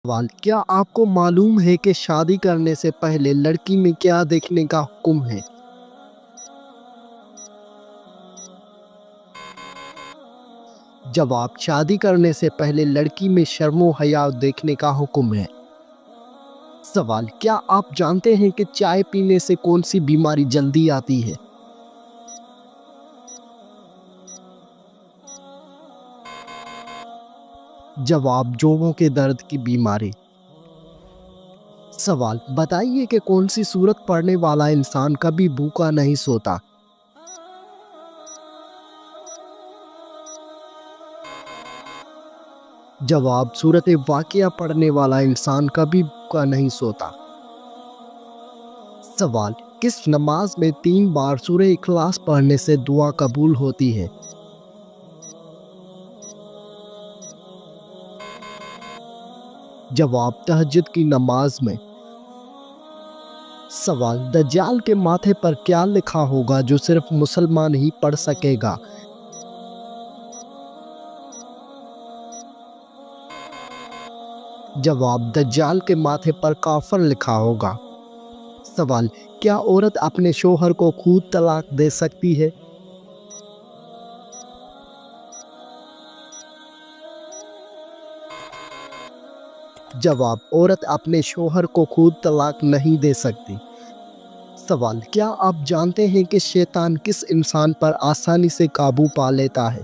سوال: کیا آپ کو معلوم ہے کہ شادی کرنے سے پہلے لڑکی میں کیا دیکھنے کا حکم ہے؟ جواب: شادی کرنے سے پہلے لڑکی میں شرم و حیا دیکھنے کا حکم ہے۔ سوال: کیا آپ جانتے ہیں کہ چائے پینے سے کون سی بیماری جلدی آتی ہے؟ جواب: جوڑوں کے درد کی بیماری۔ سوال: بتائیے کہ کون سی سورت پڑھنے والا انسان کبھی بھوکا نہیں سوتا؟ جواب: سورت واقعہ پڑھنے والا انسان کبھی بھوکا نہیں سوتا۔ سوال: کس نماز میں 3 بار سورہ اخلاص پڑھنے سے دعا قبول ہوتی ہے؟ جواب: تہجد کی نماز میں۔ سوال: دجال کے ماتھے پر کیا لکھا ہوگا جو صرف مسلمان ہی پڑھ سکے گا؟ جواب: دجال کے ماتھے پر کافر لکھا ہوگا۔ سوال: کیا عورت اپنے شوہر کو خود طلاق دے سکتی ہے؟ جواب: عورت اپنے شوہر کو خود طلاق نہیں دے سکتی۔ سوال: کیا آپ جانتے ہیں کہ شیطان کس انسان پر آسانی سے قابو پا لیتا ہے؟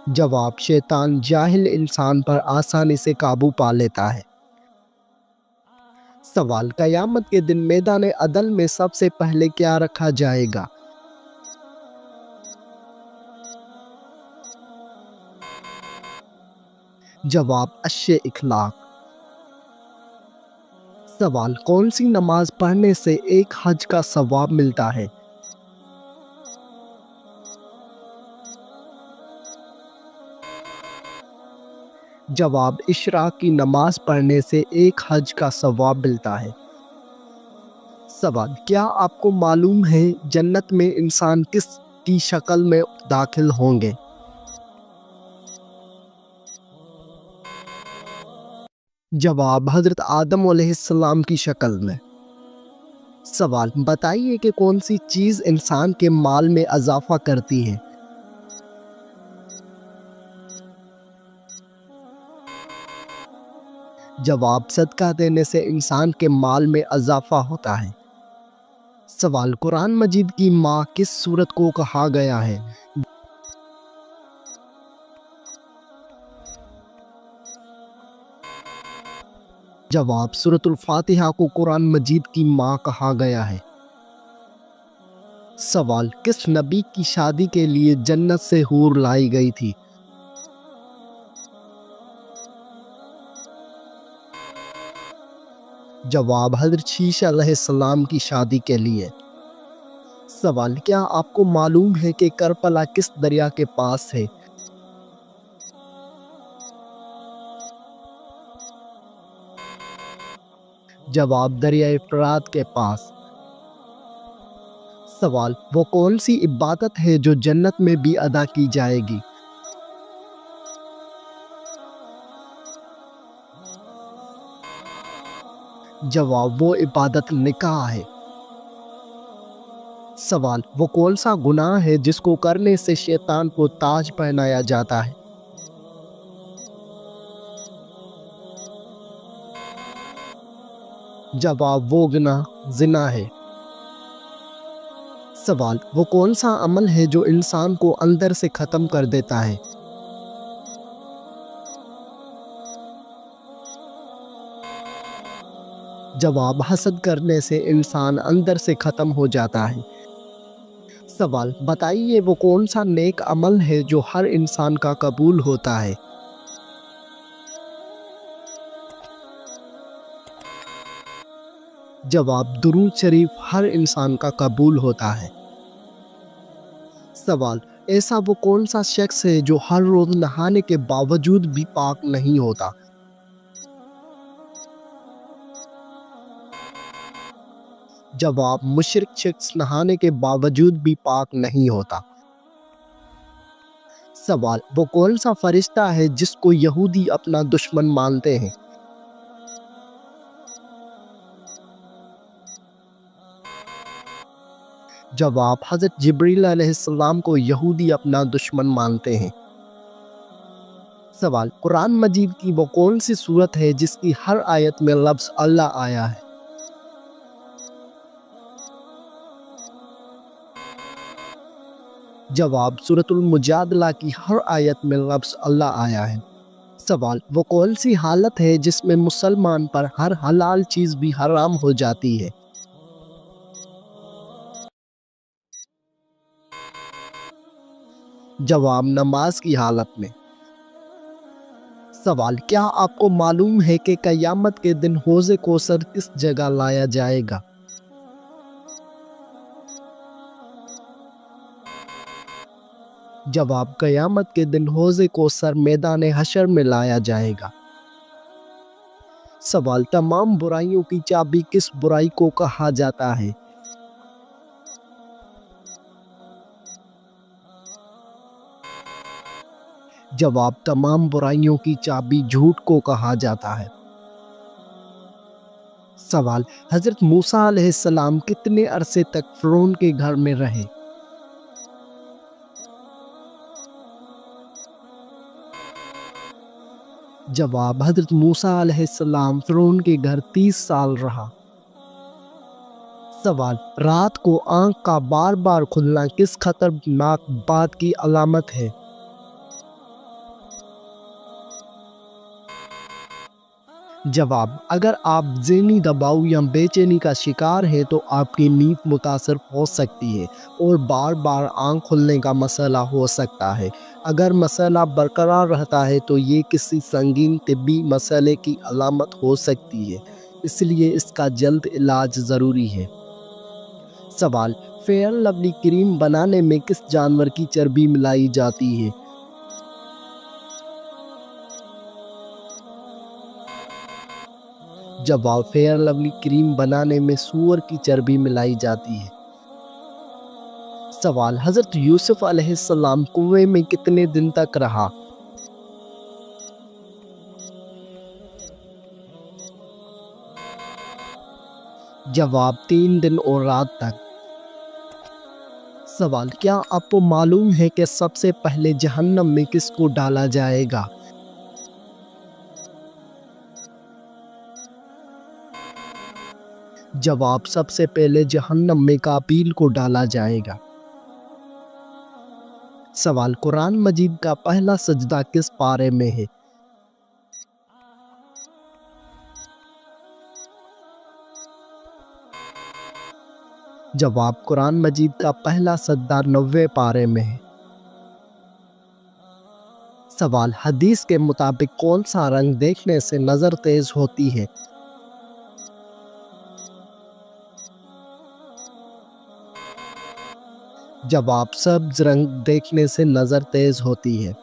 جواب: شیطان جاہل انسان پر آسانی سے قابو پا لیتا ہے۔ سوال: قیامت کے دن میدان عدل میں سب سے پہلے کیا رکھا جائے گا؟ جواب: عرش اخلاق۔ سوال: کون سی نماز پڑھنے سے ایک حج کا ثواب ملتا ہے؟ جواب: اشراق کی نماز پڑھنے سے ایک حج کا ثواب ملتا ہے۔ سوال: کیا آپ کو معلوم ہے جنت میں انسان کس کی شکل میں داخل ہوں گے؟ جواب: حضرت آدم علیہ السلام کی شکل میں۔ سوال: بتائیے کہ کون سی چیز انسان کے مال میں اضافہ کرتی ہے؟ جواب: صدقہ دینے سے انسان کے مال میں اضافہ ہوتا ہے۔ سوال: قرآن مجید کی ماں کس سورت کو کہا گیا ہے؟ جواب: سورۃ الفاتحہ کو قرآن مجید کی ماں کہا گیا ہے۔ سوال: کس نبی کی شادی کے لیے جنت سے حور لائی گئی تھی؟ جواب: حضرت شیش علیہ السلام کی شادی کے لیے۔ سوال: کیا آپ کو معلوم ہے کہ کربلا کس دریا کے پاس ہے؟ جواب: دریائے فرات کے پاس۔ سوال: وہ کون سی عبادت ہے جو جنت میں بھی ادا کی جائے گی؟ جواب: وہ عبادت نکاح ہے۔ سوال: وہ کون سا گناہ ہے جس کو کرنے سے شیطان کو تاج پہنایا جاتا ہے؟ جواب: وہ گناہ زنا ہے۔ سوال: وہ کون سا عمل ہے جو انسان کو اندر سے ختم کر دیتا ہے؟ جواب: حسد کرنے سے انسان اندر سے ختم ہو جاتا ہے۔ سوال: بتائیے وہ کون سا نیک عمل ہے جو ہر انسان کا قبول ہوتا ہے؟ جواب: درود شریف ہر انسان کا قبول ہوتا ہے۔ سوال: ایسا وہ کون سا شخص ہے جو ہر روز نہانے کے باوجود بھی پاک نہیں ہوتا؟ جواب: مشرک شخص نہانے کے باوجود بھی پاک نہیں ہوتا۔ سوال، وہ کون سا فرشتہ ہے جس کو یہودی اپنا دشمن مانتے ہیں؟ جواب، حضرت جبریل علیہ السلام کو یہودی اپنا دشمن مانتے ہیں۔ سوال، قرآن مجید کی وہ کون سی سورت ہے جس کی ہر آیت میں لفظ اللہ آیا ہے؟ جواب، سورۃ المجادلہ کی ہر آیت میں لفظ اللہ آیا ہے۔ سوال، وہ کون سی حالت ہے جس میں مسلمان پر ہر حلال چیز بھی حرام ہو جاتی ہے؟ جواب، نماز کی حالت میں۔ سوال، کیا آپ کو معلوم ہے کہ قیامت کے دن حوض کوثر کس جگہ لایا جائے گا؟ جواب، قیامت کے دن حوض کوثر میدان حشر میں لایا جائے گا۔ سوال، تمام برائیوں کی چابی کس برائی کو کہا جاتا ہے؟ جواب، تمام برائیوں کی چابی جھوٹ کو کہا جاتا ہے۔ سوال، حضرت موسیٰ علیہ السلام کتنے عرصے تک فرعون کے گھر میں رہے؟ جواب، حضرت موسیٰ علیہ السلام فرعون کے گھر 30 سال رہا۔ سوال، رات کو آنکھ کا بار بار کھلنا کس خطرناک بات کی علامت ہے؟ جواب، اگر آپ ذہنی دباؤ یا بے چینی کا شکار ہیں تو آپ کی نیند متاثر ہو سکتی ہے اور بار بار آنکھ کھلنے کا مسئلہ ہو سکتا ہے۔ اگر مسئلہ برقرار رہتا ہے تو یہ کسی سنگین طبی مسئلے کی علامت ہو سکتی ہے، اس لیے اس کا جلد علاج ضروری ہے۔ سوال، فیئر لولی کریم بنانے میں کس جانور کی چربی ملائی جاتی ہے؟ جواب، فیئر لولی کریم بنانے میں سور کی چربی ملائی جاتی ہے۔ سوال، حضرت یوسف علیہ السلام کنویں میں کتنے دن تک رہا؟ جواب، 3 دن اور رات تک۔ سوال، کیا آپ کو معلوم ہے کہ سب سے پہلے جہنم میں کس کو ڈالا جائے گا؟ جواب، سب سے پہلے جہنم میں قابیل کو ڈالا جائے گا۔ سوال، قرآن مجید کا پہلا سجدہ کس پارے میں ہے؟ جواب، قرآن مجید کا پہلا سجدہ 90 پارے میں ہے۔ سوال، حدیث کے مطابق کون سا رنگ دیکھنے سے نظر تیز ہوتی ہے؟ جواب، سبز رنگ دیکھنے سے نظر تیز ہوتی ہے۔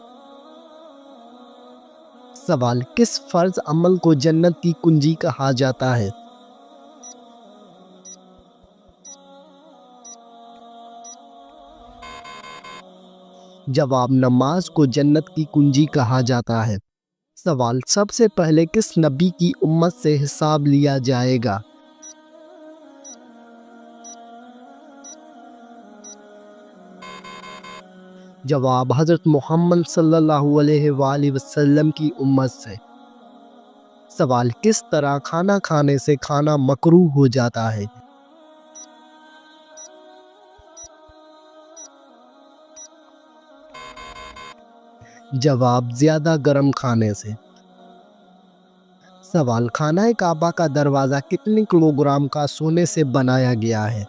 سوال، کس فرض عمل کو جنت کی کنجی کہا جاتا ہے؟ جواب، نماز کو جنت کی کنجی کہا جاتا ہے۔ سوال، سب سے پہلے کس نبی کی امت سے حساب لیا جائے گا؟ جواب، حضرت محمد صلی اللہ علیہ وآلہ وسلم کی امت سے۔ سوال، کس طرح کھانا کھانے سے کھانا مکروہ ہو جاتا ہے؟ جواب، زیادہ گرم کھانے سے۔ سوال، خانہ کعبہ کا دروازہ کتنے کلوگرام کا سونے سے بنایا گیا ہے؟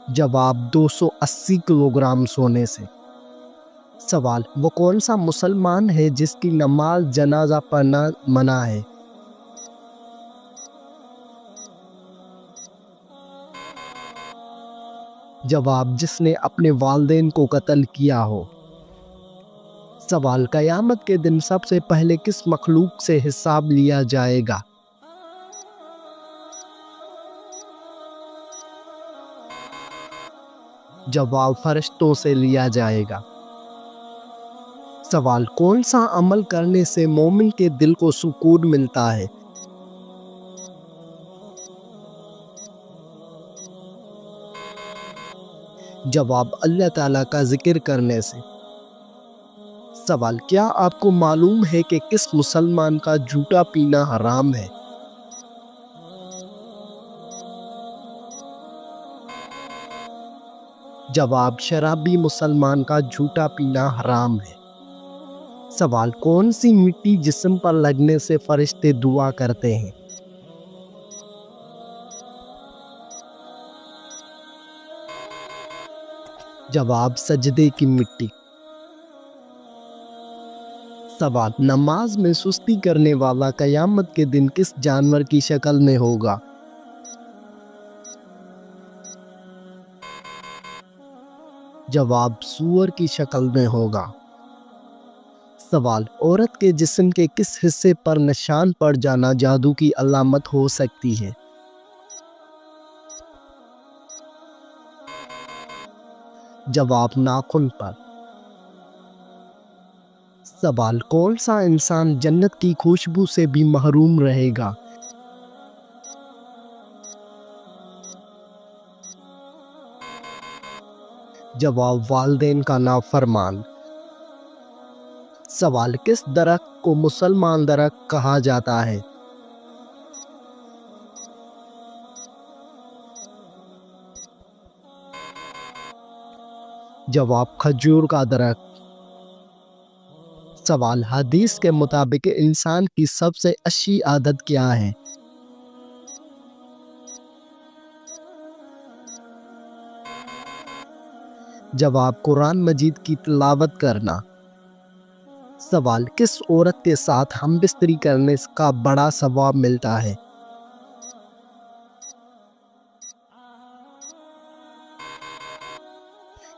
جواب، 280 کلوگرام سونے سے۔ سوال، وہ کون سا مسلمان ہے جس کی نماز جنازہ پڑھنا منع ہے؟ جواب، جس نے اپنے والدین کو قتل کیا ہو۔ سوال، قیامت کے دن سب سے پہلے کس مخلوق سے حساب لیا جائے گا؟ جواب فرشتوں سے لیا جائے گا۔ سوال کون سا عمل کرنے سے مومن کے دل کو سکون ملتا ہے؟ جواب اللہ تعالیٰ کا ذکر کرنے سے۔ سوال کیا آپ کو معلوم ہے کہ کس مسلمان کا جھوٹا پینا حرام ہے؟ جواب شرابی مسلمان کا جھوٹا پینا حرام ہے۔ سوال کون سی مٹی جسم پر لگنے سے فرشتے دعا کرتے ہیں؟ جواب سجدے کی مٹی۔ سوال نماز میں سستی کرنے والا قیامت کے دن کس جانور کی شکل میں ہوگا؟ جواب سور کی شکل میں ہوگا۔ سوال عورت کے جسم کے کس حصے پر نشان پڑ جانا جادو کی علامت ہو سکتی ہے؟ جواب ناخن پر۔ سوال کون سا انسان جنت کی خوشبو سے بھی محروم رہے گا؟ جواب والدین کا نافرمان۔ سوال کس درخت کو مسلمان درخت کہا جاتا ہے؟ جواب کھجور کا درخت۔ سوال حدیث کے مطابق انسان کی سب سے اچھی عادت کیا ہے؟ جواب قرآن مجید کی تلاوت کرنا۔ سوال کس عورت کے ساتھ ہم بستری کرنے کا بڑا ثواب ملتا ہے؟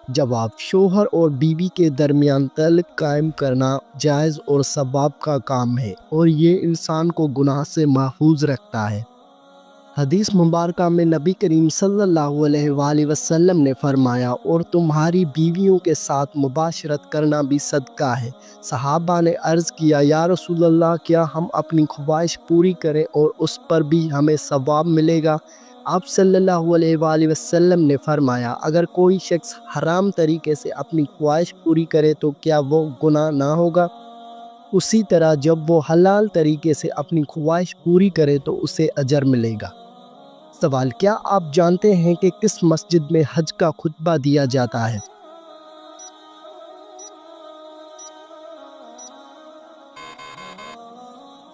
جواب شوہر اور بیوی کے درمیان تعلق قائم کرنا جائز اور ثواب کا کام ہے اور یہ انسان کو گناہ سے محفوظ رکھتا ہے۔ حدیث مبارکہ میں نبی کریم صلی اللہ علیہ وآلہ وسلم نے فرمایا اور تمہاری بیویوں کے ساتھ مباشرت کرنا بھی صدقہ ہے۔ صحابہ نے عرض کیا یا رسول اللہ کیا ہم اپنی خواہش پوری کریں اور اس پر بھی ہمیں ثواب ملے گا؟ آپ صلی اللہ علیہ وآلہ وسلم نے فرمایا اگر کوئی شخص حرام طریقے سے اپنی خواہش پوری کرے تو کیا وہ گناہ نہ ہوگا؟ اسی طرح جب وہ حلال طریقے سے اپنی خواہش پوری کرے تو اسے اجر ملے گا۔ سوال کیا آپ جانتے ہیں کہ کس مسجد میں حج کا خطبہ دیا جاتا ہے؟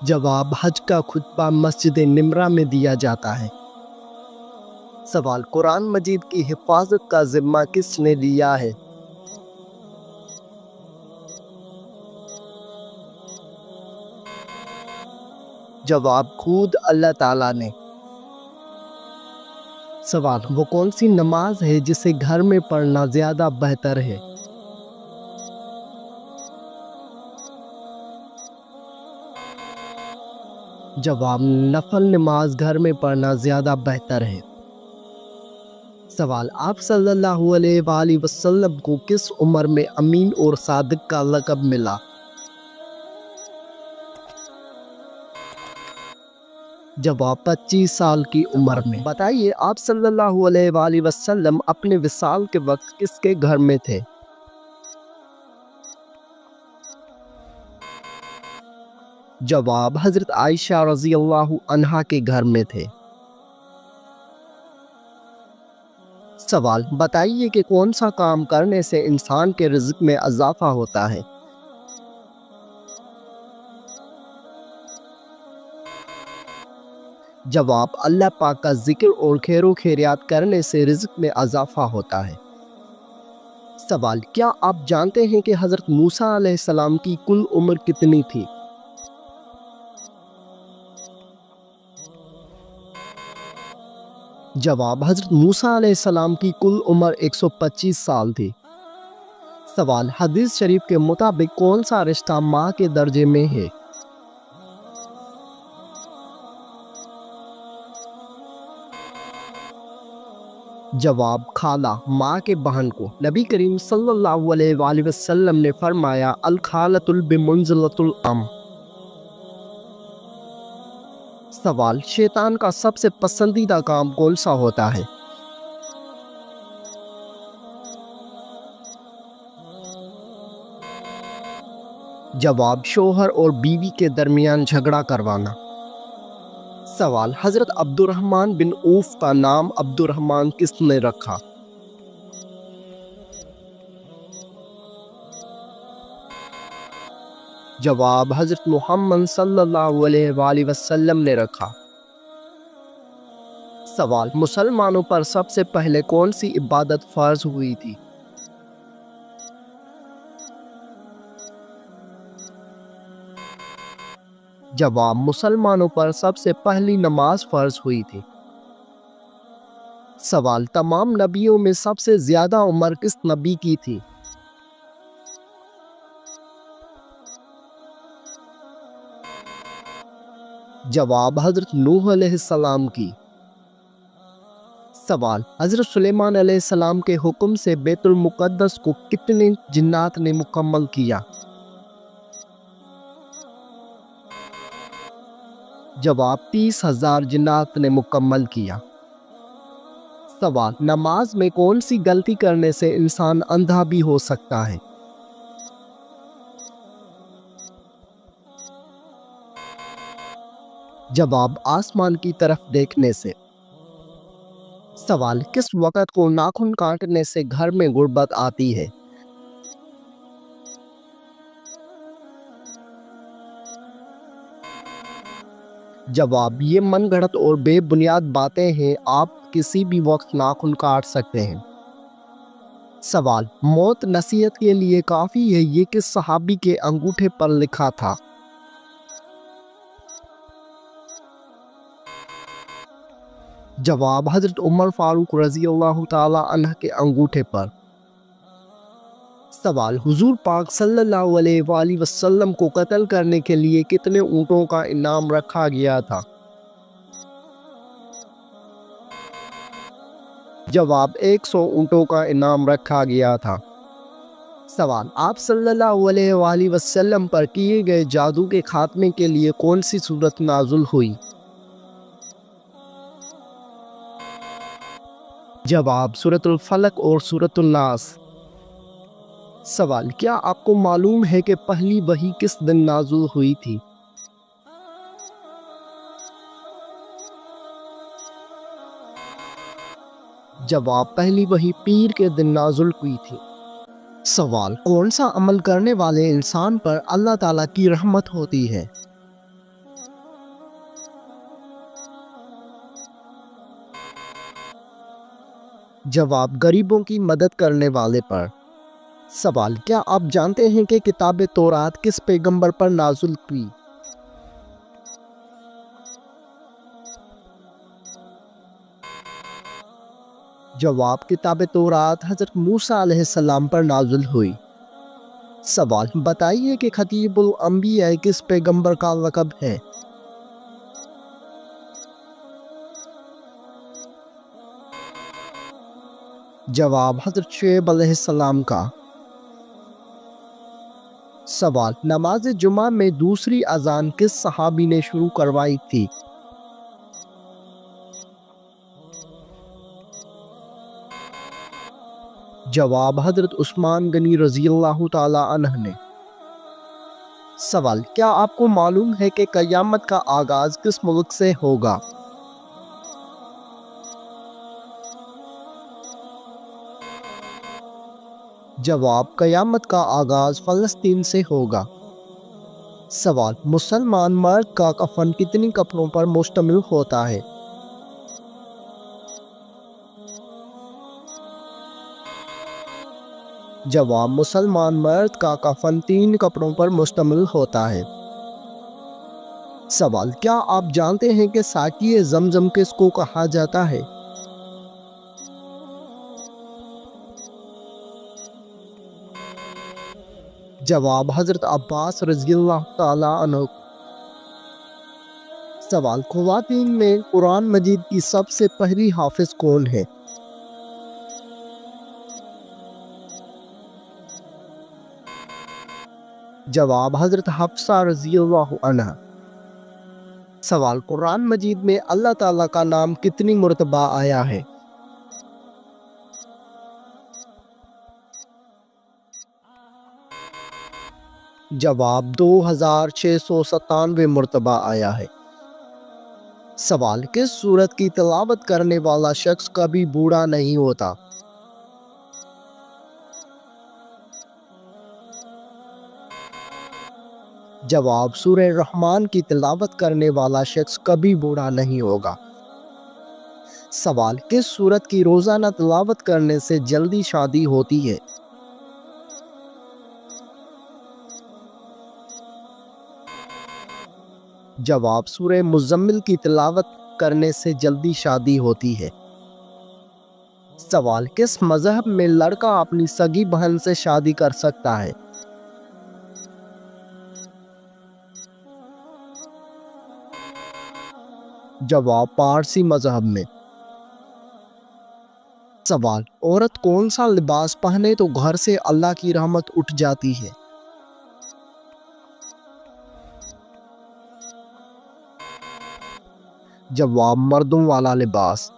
جواب حج کا خطبہ مسجد نمرہ میں دیا جاتا ہے۔ سوال قرآن مجید کی حفاظت کا ذمہ کس نے لیا ہے؟ جواب خود اللہ تعالیٰ نے۔ سوال وہ کون سی نماز ہے جسے گھر میں پڑھنا زیادہ بہتر ہے؟ جواب نفل نماز گھر میں پڑھنا زیادہ بہتر ہے۔ سوال آپ صلی اللہ علیہ وآلہ وسلم کو کس عمر میں امین اور صادق کا لقب ملا؟ جواب 25 سال کی عمر میں۔ بتائیے آپ صلی اللہ علیہ وآلہ وسلم اپنے وصال کے وقت کس کے گھر میں تھے؟ جواب حضرت عائشہ رضی اللہ عنہا کے گھر میں تھے۔ سوال بتائیے کہ کون سا کام کرنے سے انسان کے رزق میں اضافہ ہوتا ہے؟ جواب اللہ پاک کا ذکر اور خیر و خیریات کرنے سے رزق میں اضافہ ہوتا ہے۔ سوال کیا آپ جانتے ہیں کہ حضرت موسیٰ علیہ السلام کی کل عمر کتنی تھی؟ جواب حضرت موسیٰ علیہ السلام کی کل عمر 125 سال تھی۔ سوال حدیث شریف کے مطابق کون سا رشتہ ماں کے درجے میں ہے؟ جواب خالہ، ماں کے بہن کو۔ نبی کریم صلی اللہ علیہ وآلہ وسلم نے فرمایا الخالۃ بمنزلۃ الام۔ سوال، شیطان کا سب سے پسندیدہ کام کون سا ہوتا ہے؟ جواب، شوہر اور بیوی کے درمیان جھگڑا کروانا۔ سوال، حضرت عبد الرحمن بن عوف کا نام عبد الرحمن کس نے رکھا؟ جواب، حضرت محمد صلی اللہ علیہ وآلہ وسلم نے رکھا۔ سوال، مسلمانوں پر سب سے پہلے کون سی عبادت فرض ہوئی تھی؟ جواب، مسلمانوں پر سب سے پہلی نماز فرض ہوئی تھی۔ سوال، تمام نبیوں میں سب سے زیادہ عمر کس نبی کی تھی؟ جواب، حضرت نوح علیہ السلام کی۔ سوال، حضرت سلیمان علیہ السلام کے حکم سے بیت المقدس کو کتنے جنات نے مکمل کیا؟ جواب، 30,000 جنات نے مکمل کیا۔ سوال، نماز میں کون سی غلطی کرنے سے انسان اندھا بھی ہو سکتا ہے؟ جواب، آسمان کی طرف دیکھنے سے۔ سوال، کس وقت کو ناخن کاٹنے سے گھر میں غربت آتی ہے؟ جواب، یہ من گھڑت اور بے بنیاد باتیں ہیں، آپ کسی بھی وقت ناخن کاٹ سکتے ہیں۔ سوال، موت نصیحت کے لیے کافی ہے، یہ کس صحابی کے انگوٹھے پر لکھا تھا؟ جواب، حضرت عمر فاروق رضی اللہ تعالی عنہ کے انگوٹھے پر۔ سوال، حضور پاک صلی اللہ علیہ وآلہ وسلم کو قتل کرنے کے لیے کتنے اونٹوں کا انعام رکھا گیا تھا؟ جواب، 100 اونٹوں کا انعام رکھا گیا تھا۔ سوال، آپ صلی اللہ علیہ وآلہ وسلم پر کیے گئے جادو کے خاتمے کے لیے کون سی سورت نازل ہوئی؟ جواب، سورۃ الفلق اور سورۃ الناس۔ سوال، کیا آپ کو معلوم ہے کہ پہلی وحی کس دن نازل ہوئی تھی؟ جواب، پہلی وحی پیر کے دن نازل ہوئی تھی۔ سوال، کون سا عمل کرنے والے انسان پر اللہ تعالیٰ کی رحمت ہوتی ہے؟ جواب، غریبوں کی مدد کرنے والے پر۔ سوال، کیا آپ جانتے ہیں کہ کتاب تورات کس پیغمبر پر نازل ہوئی؟ جواب، کتاب تورات حضرت موسیٰ علیہ السلام پر نازل ہوئی۔ سوال، بتائیے کہ خطیب الانبیاء کس پیغمبر کا لقب ہے؟ جواب، حضرت شعیب علیہ السلام کا۔ سوال، نماز جمعہ میں دوسری اذان کس صحابی نے شروع کروائی تھی؟ جواب، حضرت عثمان غنی رضی اللہ تعالی عنہ نے۔ سوال، کیا آپ کو معلوم ہے کہ قیامت کا آغاز کس ملک سے ہوگا؟ جواب، قیامت کا آغاز فلسطین سے ہوگا۔ سوال، مسلمان مرد کا کفن کتنی کپڑوں پر مشتمل ہوتا ہے؟ جواب، مسلمان مرد کا کفن 3 کپڑوں پر مشتمل ہوتا ہے۔ سوال، کیا آپ جانتے ہیں کہ ساقی زمزم کس کو کہا جاتا ہے؟ جواب، حضرت عباس رضی اللہ تعالی عنہ۔ سوال، خواتین میں قرآن مجید کی سب سے پہلی حافظ کون ہے؟ جواب حضرت حفصہ رضی اللہ عنہ۔ سوال، قرآن مجید میں اللہ تعالیٰ کا نام کتنی مرتبہ آیا ہے؟ جواب 2697 مرتبہ آیا ہے۔ سوال، کس سورت کی تلاوت کرنے والا شخص کبھی بوڑھا نہیں ہوتا؟ جواب، سورہ رحمان کی تلاوت کرنے والا شخص کبھی بوڑھا نہیں ہوگا۔ سوال، کس سورت کی روزانہ تلاوت کرنے سے جلدی شادی ہوتی ہے؟ جواب، سورہ مزمل کی تلاوت کرنے سے جلدی شادی ہوتی ہے۔ سوال، کس مذہب میں لڑکا اپنی سگی بہن سے شادی کر سکتا ہے؟ جواب، پارسی مذہب میں۔ سوال، عورت کون سا لباس پہنے تو گھر سے اللہ کی رحمت اٹھ جاتی ہے؟ جواب، مردوں والا لباس۔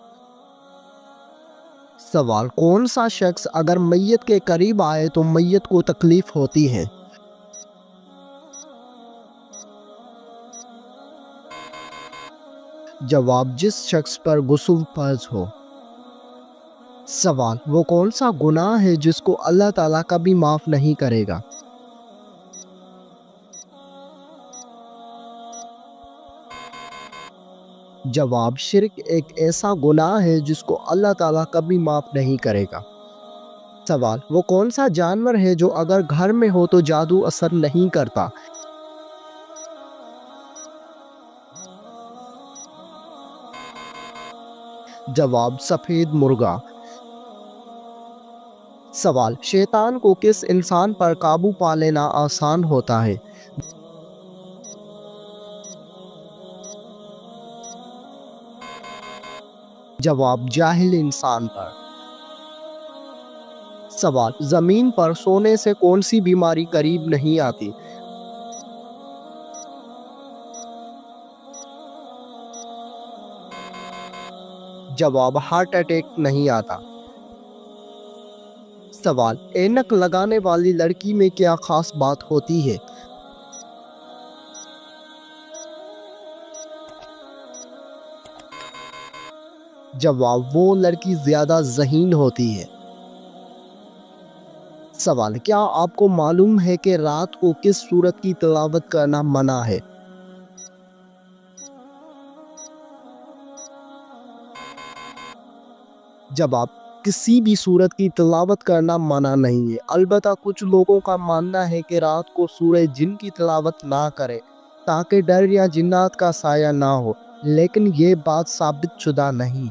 سوال، کون سا شخص اگر میت کے قریب آئے تو میت کو تکلیف ہوتی ہے؟ جواب، جس شخص پر غسل فرض ہو۔ سوال، وہ کون سا گناہ ہے جس کو اللہ تعالیٰ کبھی معاف نہیں کرے گا؟ جواب، شرک ایک ایسا گناہ ہے جس کو اللہ تعالیٰ کبھی معاف نہیں کرے گا۔ سوال، وہ کون سا جانور ہے جو اگر گھر میں ہو تو جادو اثر نہیں کرتا؟ جواب، سفید مرغا۔ سوال، شیطان کو کس انسان پر قابو پا لینا آسان ہوتا ہے؟ جواب، جاہل انسان پر۔ سوال، زمین پر سونے سے کون سی بیماری قریب نہیں آتی؟ جواب، ہارٹ اٹیک نہیں آتا۔ سوال، اینک لگانے والی لڑکی میں کیا خاص بات ہوتی ہے؟ جواب، وہ لڑکی زیادہ ذہین ہوتی ہے۔ سوال، کیا آپ کو معلوم ہے کہ رات کو کس سورت کی تلاوت کرنا منع ہے؟ جواب، کسی بھی سورت کی تلاوت کرنا منع نہیں ہے، البتہ کچھ لوگوں کا ماننا ہے کہ رات کو سورہ جن کی تلاوت نہ کرے تاکہ ڈر یا جنات کا سایہ نہ ہو، لیکن یہ بات ثابت شدہ نہیں۔